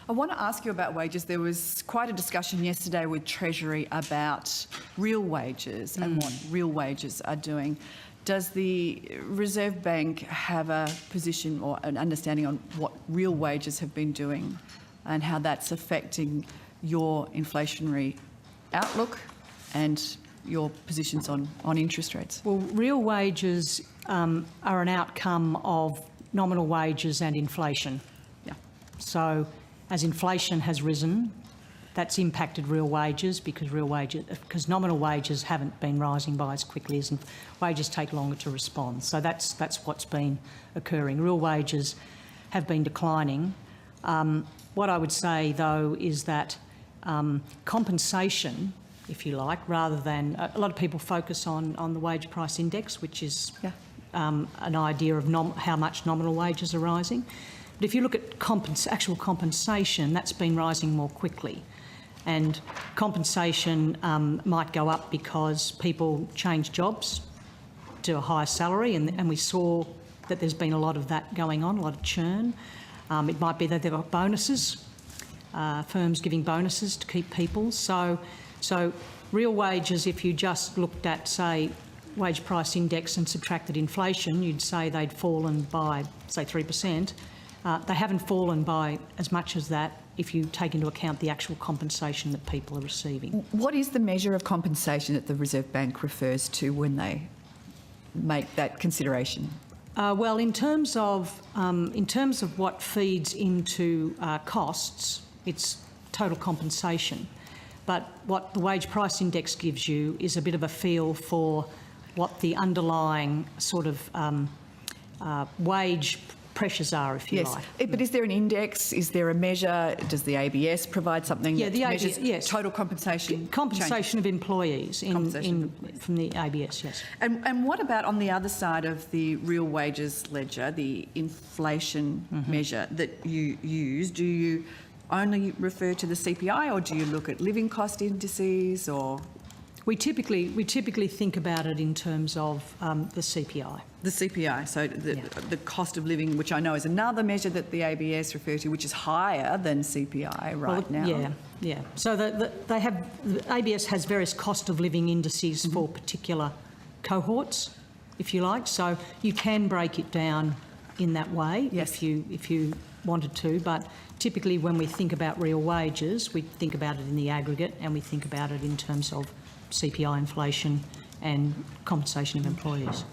I want to ask you about wages. There was quite a discussion yesterday with Treasury about real wages and what real wages are doing. Does the Reserve Bank have a position or an understanding on what real wages have been doing and how that's affecting your inflationary outlook and your positions on interest rates? Well, real wages are an outcome of nominal wages and inflation. Yeah. So as inflation has risen, that's impacted real wages because nominal wages haven't been rising by as quickly as wages take longer to respond. So that's what's been occurring. Real wages have been declining. What I would say, though, is that compensation, if you like, rather than a lot of people focus on the wage price index, which is an idea of how much nominal wages are rising. But if you look at actual compensation, that's been rising more quickly. And compensation might go up because people change jobs to a higher salary, and we saw that there's been a lot of that going on, a lot of churn. It might be that there are bonuses, firms giving bonuses to keep people. So real wages, if you just looked at, say, wage price index and subtracted inflation, you'd say they'd fallen by, say, 3%. They haven't fallen by as much as that if you take into account the actual compensation that people are receiving. What is the measure of compensation that the Reserve Bank refers to when they make that consideration? Well, in terms of what feeds into costs, it's total compensation. But what the wage price index gives you is a bit of a feel for what the underlying sort of wage pressures are, if you like. Yes, but is there an index? Is there a measure? Does the ABS provide something that measures total compensation? Compensation of employees from the ABS, yes. And what about on the other side of the real wages ledger, the inflation measure that you use? Do you only refer to the CPI, or do you look at living cost indices, or...? We typically think about it in terms of the CPI. The CPI, so the cost of living, which I know is another measure that the ABS refer to, which is higher than CPI now. Yeah. So the ABS has various cost of living indices for particular cohorts, if you like. So you can break it down in that way if you wanted to, but typically when we think about real wages, we think about it in the aggregate, and we think about it in terms of CPI inflation and compensation of employees.